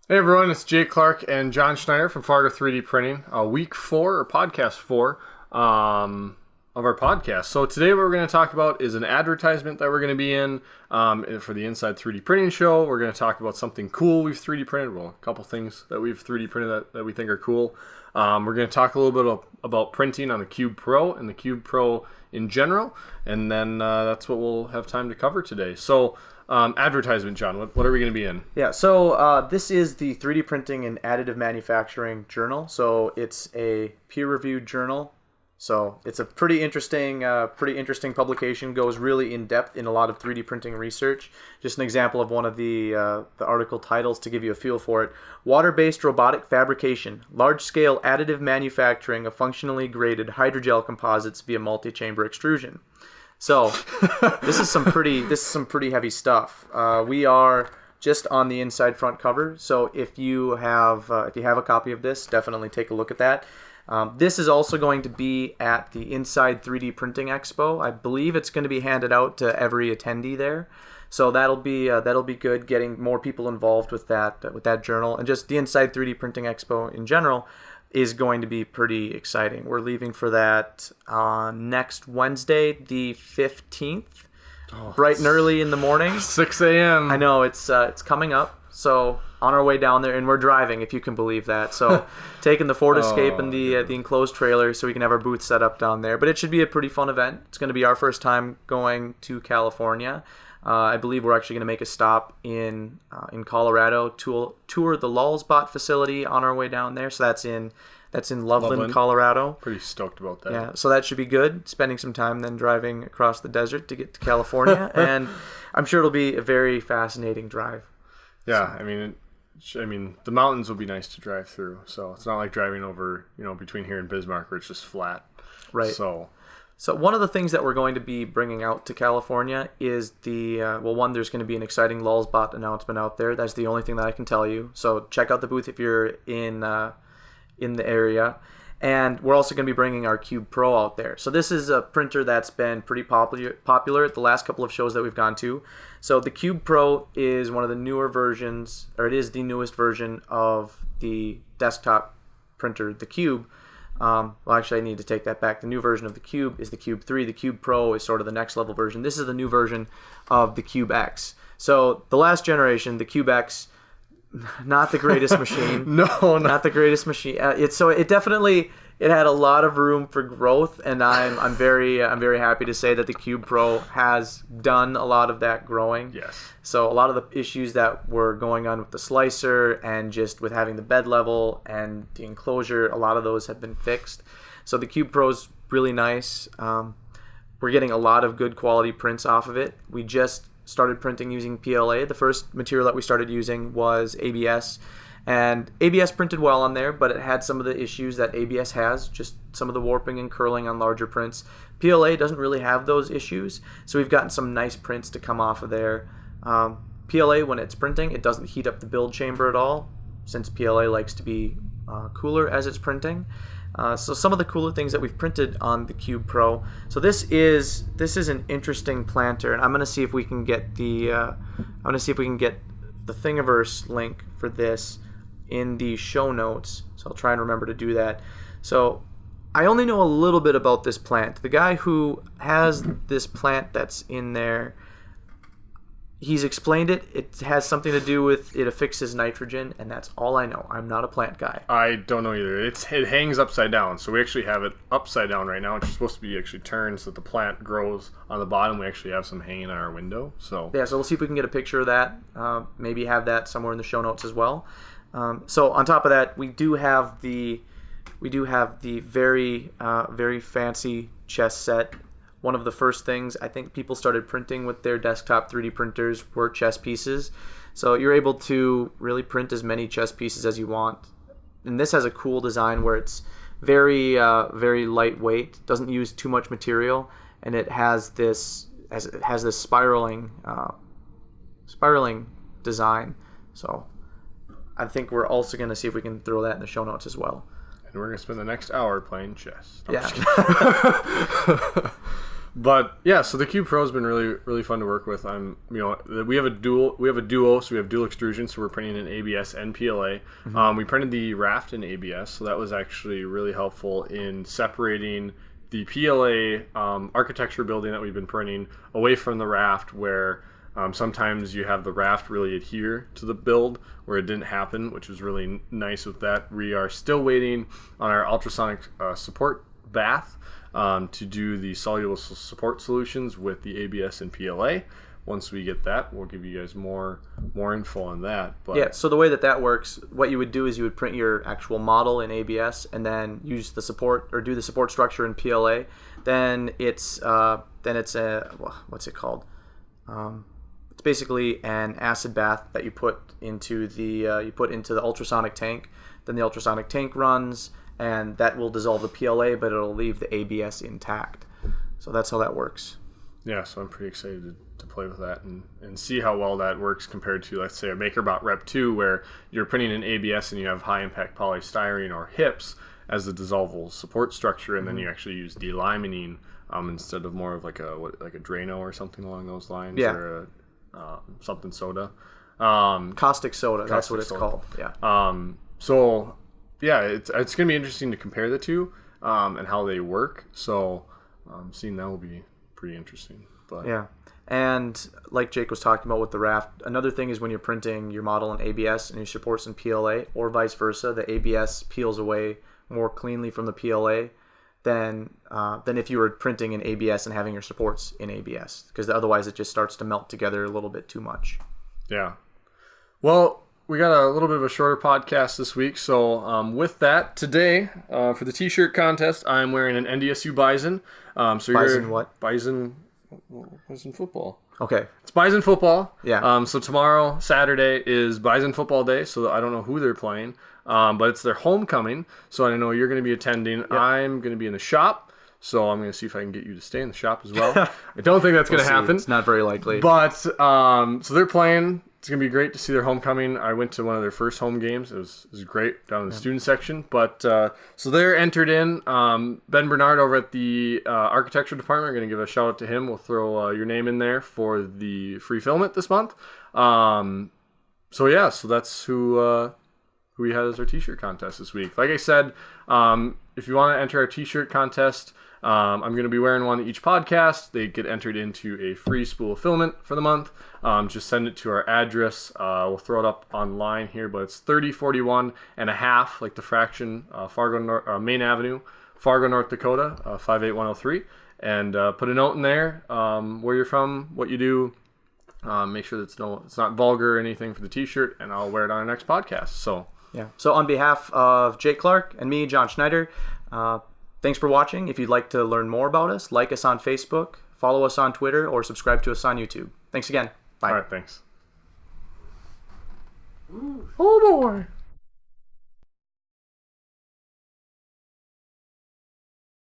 Hey everyone, it's Jake Clark and John Schneider from Fargo 3D Printing. Week 4 or podcast 4 of our podcast. So today what we're going to talk about is an advertisement that we're going to be in for the Inside 3D Printing show. We're going to talk about something cool we've 3D printed. Well, a couple things that we've 3D printed that we think are cool. We're going to talk a little bit about printing on the CubePro and the CubePro in general. And then that's what we'll have time to cover today. So advertisement, John, what are we going to be in? Yeah, so this is the 3D Printing and Additive Manufacturing Journal. So it's a peer-reviewed journal. So it's a pretty interesting publication. Goes really in depth in a lot of 3D printing research. Just an example of one of the article titles to give you a feel for it: Water-based robotic fabrication, large-scale additive manufacturing of functionally graded hydrogel composites via multi-chamber extrusion. So this is some pretty heavy stuff. We are just on the inside front cover. So if you have a copy of this, definitely take a look at that. This is also going to be at the Inside 3D Printing Expo. I believe it's going to be handed out to every attendee there. So that'll be good, getting more people involved with that journal, and just the Inside 3D Printing Expo in general is going to be pretty exciting. We're leaving for that next Wednesday, the 15th, bright and early in the morning. 6 a.m. I know, it's coming up. So on our way down there, and we're driving, if you can believe that. So taking the Ford Escape and the enclosed trailer so we can have our booth set up down there. But it should be a pretty fun event. It's going to be our first time going to California. I believe we're actually going to make a stop in Colorado to tour the LulzBot facility on our way down there. So that's in Loveland, Colorado. Pretty stoked about that. Yeah, so that should be good. Spending some time then driving across the desert to get to California, and I'm sure it'll be a very fascinating drive. Yeah, I mean, the mountains will be nice to drive through. So it's not like driving over, between here and Bismarck where it's just flat. Right. So one of the things that we're going to be bringing out to California is there's going to be an exciting LulzBot announcement out there. That's the only thing that I can tell you. So check out the booth if you're in the area. And we're also going to be bringing our CubePro out there. So this is a printer that's been pretty popular at the last couple of shows that we've gone to. So the CubePro is one of the newer versions, or it is the newest version of the desktop printer, the Cube. Well, actually, I need to take that back. The new version of the Cube is the Cube 3. The Cube Pro is sort of the next level version. This is the new version of the Cube X. So the last generation, the Cube X, not the greatest machine. Not the greatest machine. It had a lot of room for growth, and I'm very happy to say that the CubePro has done a lot of that growing. Yes. So a lot of the issues that were going on with the slicer and just with having the bed level and the enclosure, a lot of those have been fixed. So the CubePro's really nice. We're getting a lot of good quality prints off of it. We just started printing using PLA. The first material that we started using was ABS. And ABS printed well on there, but it had some of the issues that ABS has, just some of the warping and curling on larger prints. PLA doesn't really have those issues, so we've gotten some nice prints to come off of there. PLA, when it's printing, it doesn't heat up the build chamber at all, since PLA likes to be cooler as it's printing. So some of the cooler things that we've printed on the CubePro. So this is an interesting planter, and I'm going to see if we can get the Thingiverse link for this in the show notes. So I'll try and remember to do that. So I only know a little bit about this plant. The guy who has this plant that's in there, he's explained it. It has something to do with it affixes nitrogen, and that's all I know. I'm not a plant guy. I don't know either. It hangs upside down, so we actually have it upside down right now. It's supposed to be actually turned so that the plant grows on the bottom. We actually have some hanging on our window. So yeah, so we'll see if we can get a picture of that. Maybe have that somewhere in the show notes as well. So on top of that, we do have the very fancy chess set. One of the first things I think people started printing with their desktop 3D printers were chess pieces. So you're able to really print as many chess pieces as you want. And this has a cool design where it's very lightweight, doesn't use too much material, and it has this spiraling design. So I think we're also going to see if we can throw that in the show notes as well. And we're going to spend the next hour playing chess. Yeah. But yeah, so the CubePro has been really fun to work with. We have a duo, so we have dual extrusion, so we're printing in ABS and PLA. We printed the raft in ABS, so that was actually really helpful in separating the PLA architecture building that we've been printing away from the raft, where sometimes you have the raft really adhere to the build where it didn't happen, which was really nice with that. We are still waiting on our ultrasonic support bath to do the soluble support solutions with the ABS and PLA. Once we get that, we'll give you guys more info on that. But yeah, so the way that works, what you would do is you would print your actual model in ABS and then use the support or do the support structure in PLA. Then it's a what's it called? It's basically an acid bath that you put into the ultrasonic tank. Then the ultrasonic tank runs, and that will dissolve the PLA, but it'll leave the ABS intact. So that's how that works. Yeah, so I'm pretty excited to play with that and see how well that works compared to, let's say, a MakerBot Rep 2, where you're printing in ABS and you have high-impact polystyrene or HIPS as the dissolvable support structure, and then you actually use delimonene instead of more of like a Drano or something along those lines, or something soda. Caustic soda, that's what it's called. Yeah. So, yeah, it's going to be interesting to compare the two and how they work. So, seeing that will be pretty interesting. But yeah, and like Jake was talking about with the raft, another thing is when you're printing your model in ABS and your supports in PLA, or vice versa, the ABS peels away more cleanly from the PLA than if you were printing in ABS and having your supports in ABS, because otherwise it just starts to melt together a little bit too much. Yeah. Well, we got a little bit of a shorter podcast this week, so with that, today for the T-shirt contest, I'm wearing an NDSU Bison. So Bison what? Bison football. Okay. It's Bison football. Yeah. So tomorrow, Saturday, is Bison football day, so I don't know who they're playing, but it's their homecoming, so I know you're going to be attending. Yep. I'm going to be in the shop, so I'm going to see if I can get you to stay in the shop as well. I don't think that's going to happen. It's not very likely. But, so they're playing. It's going to be great to see their homecoming. I went to one of their first home games. It was great down in the student section. But so they're entered in. Ben Bernard over at the architecture department. We're going to give a shout out to him. We'll throw your name in there for the free filament this month. So that's who we had as our T-shirt contest this week. Like I said, if you want to enter our T-shirt contest, I'm going to be wearing one each podcast. They get entered into a free spool of filament for the month. Just send it to our address. We'll throw it up online here, but it's 3041 and a half, like the fraction, Fargo, Main Avenue, Fargo, North Dakota, 58103. And put a note in there where you're from, what you do. Make sure that it's not vulgar or anything for the T-shirt, and I'll wear it on our next podcast. So on behalf of Jake Clark and me, John Schneider, thanks for watching. If you'd like to learn more about us, like us on Facebook, follow us on Twitter, or subscribe to us on YouTube. Thanks again. Bye. All right, thanks. Ooh. Oh, boy.